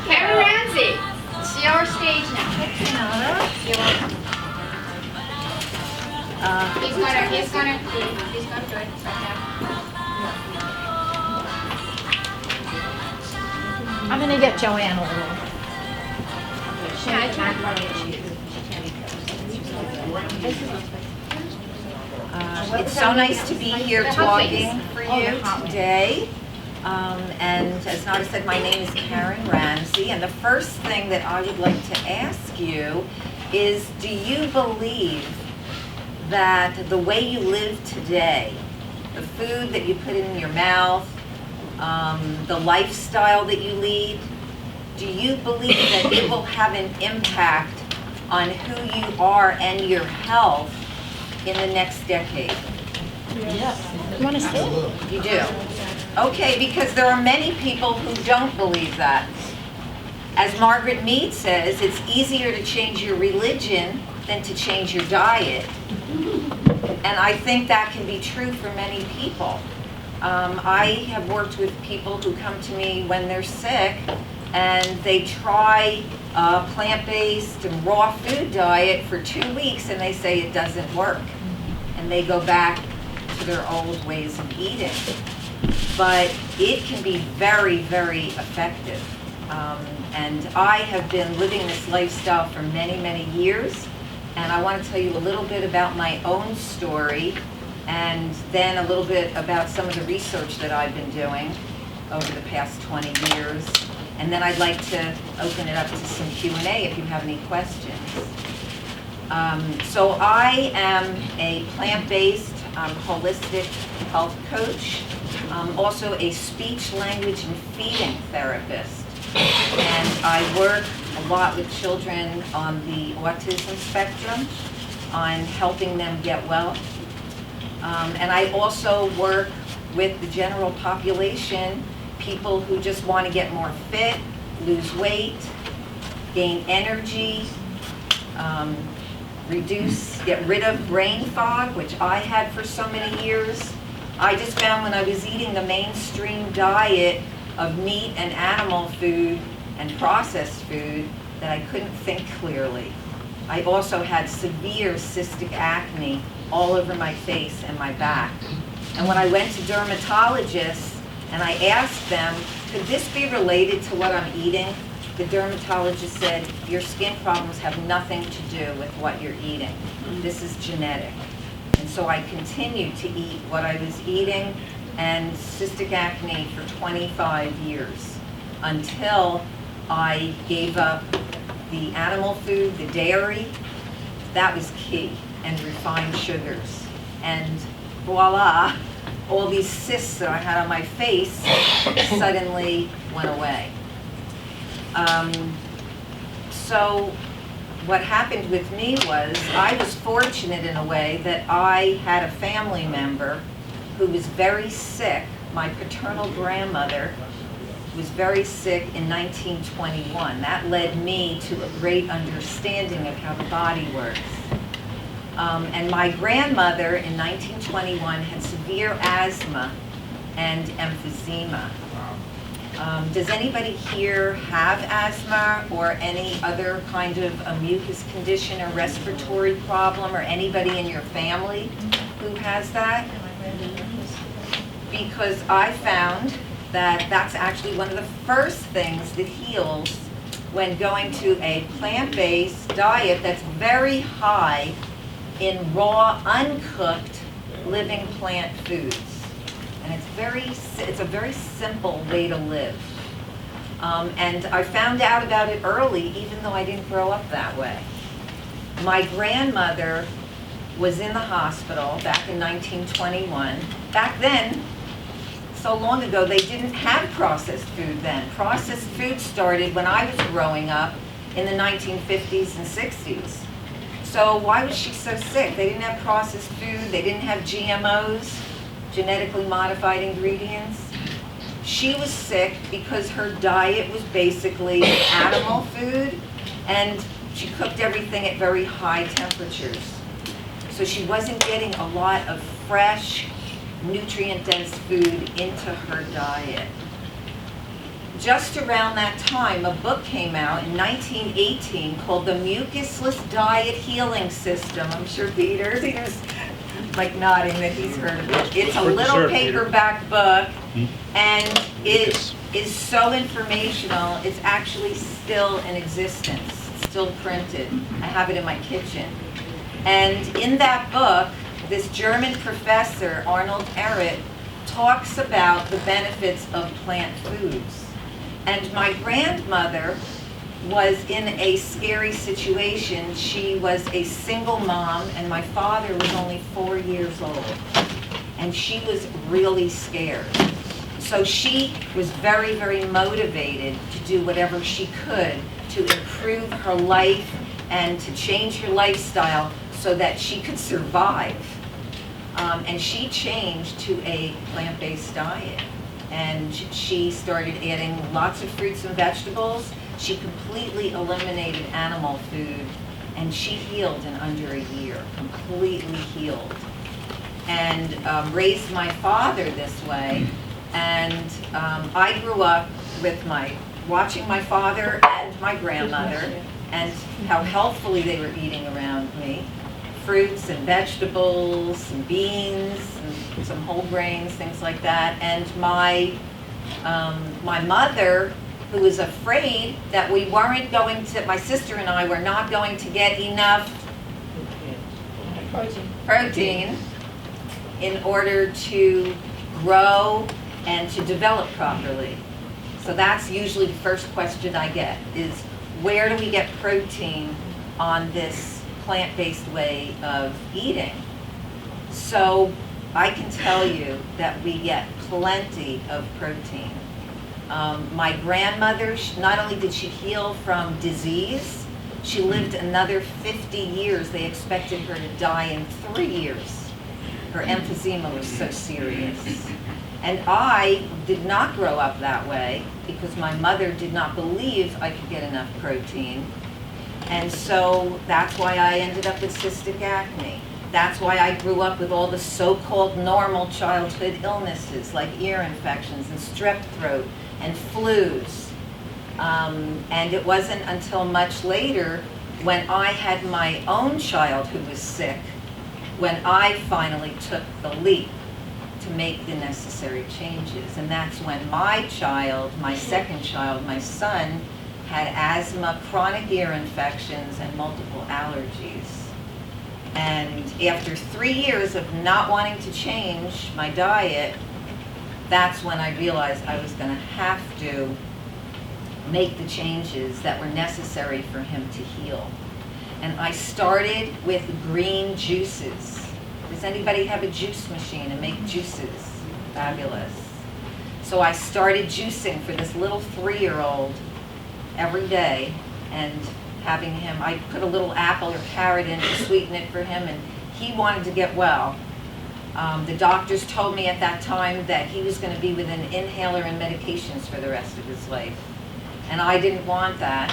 Karen Ramsey, it's your stage now. You're welcome. He's gonna do it right now. I'm gonna get Joanne a little. Yeah, I tried. It's so nice to be here talking for you today. And as Nada said, my name is Karen Ramsey, and the first thing that I would like to ask you is, do you believe that the way you live today, the food that you put in your mouth, the lifestyle that you lead, do you believe that it will have an impact on who you are and your health in the next decade? Yes. You want to sit? You do? Okay, because there are many people who don't believe that. As Margaret Mead says, it's easier to change your religion than to change your diet. And I think that can be true for many people. I have worked with people who come to me when they're sick and they try a plant-based and raw food diet for 2 weeks and they say it doesn't work. And they go back to their old ways of eating. But it can be very, very effective. And I have been living this lifestyle for many, many years. And I want to tell you a little bit about my own story and then a little bit about some of the research that I've been doing over the past 20 years. And then I'd like to open it up to some Q&A if you have any questions. So I am a plant-based, holistic health coach. Also a speech, language, and feeding therapist. And I work a lot with children on the autism spectrum, on helping them get well. And I also work with the general population, people who just want to get more fit, lose weight, gain energy, get rid of brain fog, which I had for so many years. I just found when I was eating the mainstream diet of meat and animal food and processed food that I couldn't think clearly. I also had severe cystic acne all over my face and my back. And when I went to dermatologists and I asked them, could this be related to what I'm eating? The dermatologist said, your skin problems have nothing to do with what you're eating. This is genetic. And so I continued to eat what I was eating and cystic acne for 25 years until I gave up the animal food, the dairy. That was key, and refined sugars. And voila, all these cysts that I had on my face suddenly went away. So what happened with me was I was fortunate in a way that I had a family member who was very sick. My paternal grandmother was very sick in 1921. That led me to a great understanding of how the body works. And my grandmother in 1921 had severe asthma and emphysema. Does anybody here have asthma or any other kind of a mucus condition or respiratory problem, or anybody in your family who has that? Because I found that that's actually one of the first things that heals when going to a plant-based diet that's very high in raw, uncooked, living plant foods. And it's a very simple way to live. And I found out about it early, even though I didn't grow up that way. My grandmother was in the hospital back in 1921. Back then, so long ago, they didn't have processed food then. Processed food started when I was growing up in the 1950s and 60s. So why was she so sick? They didn't have processed food. They didn't have GMOs, genetically modified ingredients. She was sick because her diet was basically animal food, and she cooked everything at very high temperatures. So she wasn't getting a lot of fresh, nutrient-dense food into her diet. just around that time, a book came out in 1918 called The Mucusless Diet Healing System. I'm sure Peter's like nodding that he's heard of it. It's a little paperback book, and it is so informational. It's actually still in existence, it's still printed. I have it in my kitchen. And in that book, this German professor, Arnold Ehret, talks about the benefits of plant foods. And my grandmother was in a scary situation. She was a single mom, and my father was only 4 years old. And she was really scared. So she was very, very motivated to do whatever she could to improve her life and to change her lifestyle so that she could survive. And she changed to a plant-based diet. And she started adding lots of fruits and vegetables. She completely eliminated animal food, and she healed in under a year, completely healed. And raised my father this way. And I grew up with watching my father and my grandmother, and how healthfully they were eating around me. Fruits and vegetables and beans and some whole grains, things like that. And my mother, who was afraid that we weren't going to, my sister and I were not going to get enough protein in order to grow and to develop properly. So that's usually the first question I get is, where do we get protein on this plant-based way of eating? So I can tell you that we get plenty of protein. My grandmother, not only did she heal from disease, she lived another 50 years. They expected her to die in 3 years. Her emphysema was so serious. And I did not grow up that way because my mother did not believe I could get enough protein. And so that's why I ended up with cystic acne. That's why I grew up with all the so-called normal childhood illnesses like ear infections and strep throat and flus. And it wasn't until much later, when I had my own child who was sick, when I finally took the leap to make the necessary changes. And that's when my child, my second child, my son, had asthma, chronic ear infections, and multiple allergies. And after 3 years of not wanting to change my diet, that's when I realized I was going to have to make the changes that were necessary for him to heal. And I started with green juices. Does anybody have a juice machine and make juices? Fabulous. So I started juicing for this little 3-year-old every day, and having him, I put a little apple or carrot in to sweeten it for him, and he wanted to get well. The doctors told me at that time that he was going to be with an inhaler and medications for the rest of his life. And I didn't want that,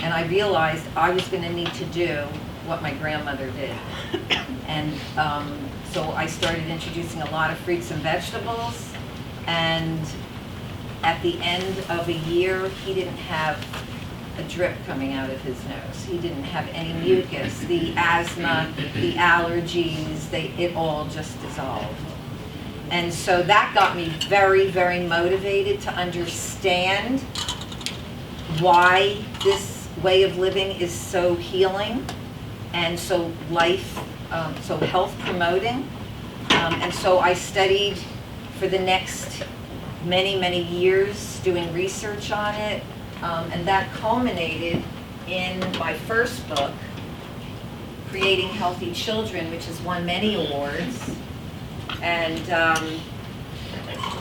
and I realized I was going to need to do what my grandmother did. And so I started introducing a lot of fruits and vegetables, and at the end of a year, he didn't have a drip coming out of his nose. He didn't have any mucus. The asthma, the allergies, it all just dissolved. And so that got me very, very motivated to understand why this way of living is so healing and so so health promoting. And so I studied for the next many, many years doing research on it. And that culminated in my first book, Creating Healthy Children, which has won many awards. And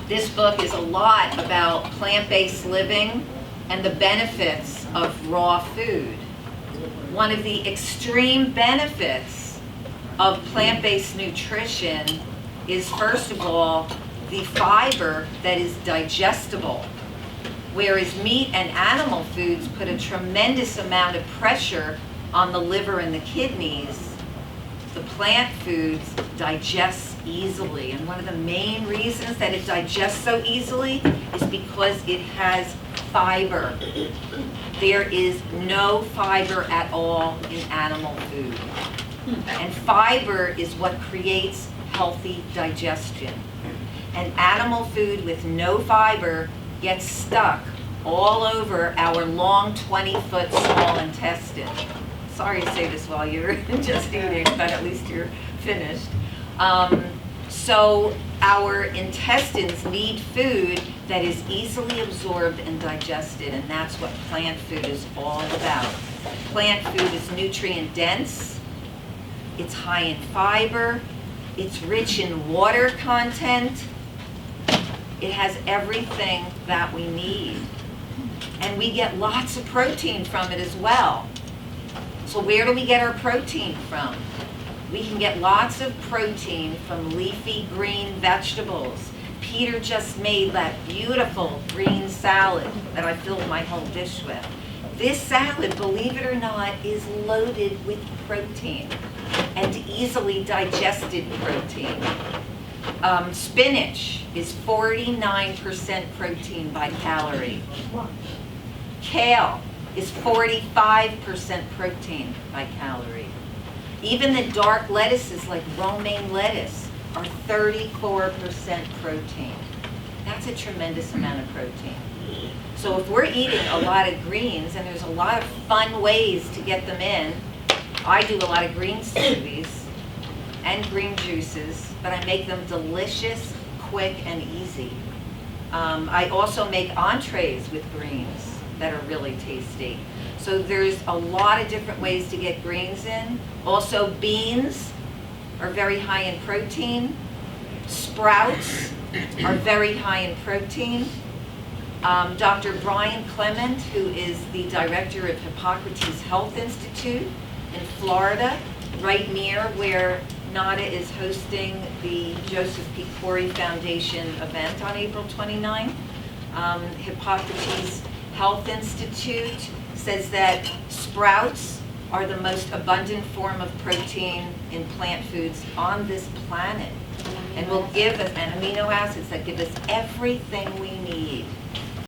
this book is a lot about plant-based living and the benefits of raw food. One of the extreme benefits of plant-based nutrition is, first of all, the fiber that is digestible. Whereas meat and animal foods put a tremendous amount of pressure on the liver and the kidneys, the plant foods digest easily. And one of the main reasons that it digests so easily is because it has fiber. There is no fiber at all in animal food. And fiber is what creates healthy digestion. And animal food with no fiber gets stuck all over our long 20-foot small intestine. Sorry to say this while you're just eating, but at least you're finished. So our intestines need food that is easily absorbed and digested, and that's what plant food is all about. Plant food is nutrient dense, it's high in fiber, it's rich in water content, it has everything that we need. And we get lots of protein from it as well. So where do we get our protein from? We can get lots of protein from leafy green vegetables. Peter just made that beautiful green salad that I filled my whole dish with. This salad, believe it or not, is loaded with protein and easily digested protein. Spinach is 49% protein by calorie. Kale is 45% protein by calorie. Even the dark lettuces like romaine lettuce are 34% protein. That's a tremendous amount of protein. So if we're eating a lot of greens, and there's a lot of fun ways to get them in, I do a lot of green smoothies and green juices, but I make them delicious, quick, and easy. I also make entrees with greens that are really tasty. So there's a lot of different ways to get greens in. Also, beans are very high in protein. Sprouts are very high in protein. Dr. Brian Clement, who is the director of Hippocrates Health Institute in Florida, right near where NADA is hosting the Joseph P. Cory Foundation event on April 29th. Hippocrates Health Institute says that sprouts are the most abundant form of protein in plant foods on this planet, and will give us, and amino acids that give us everything we need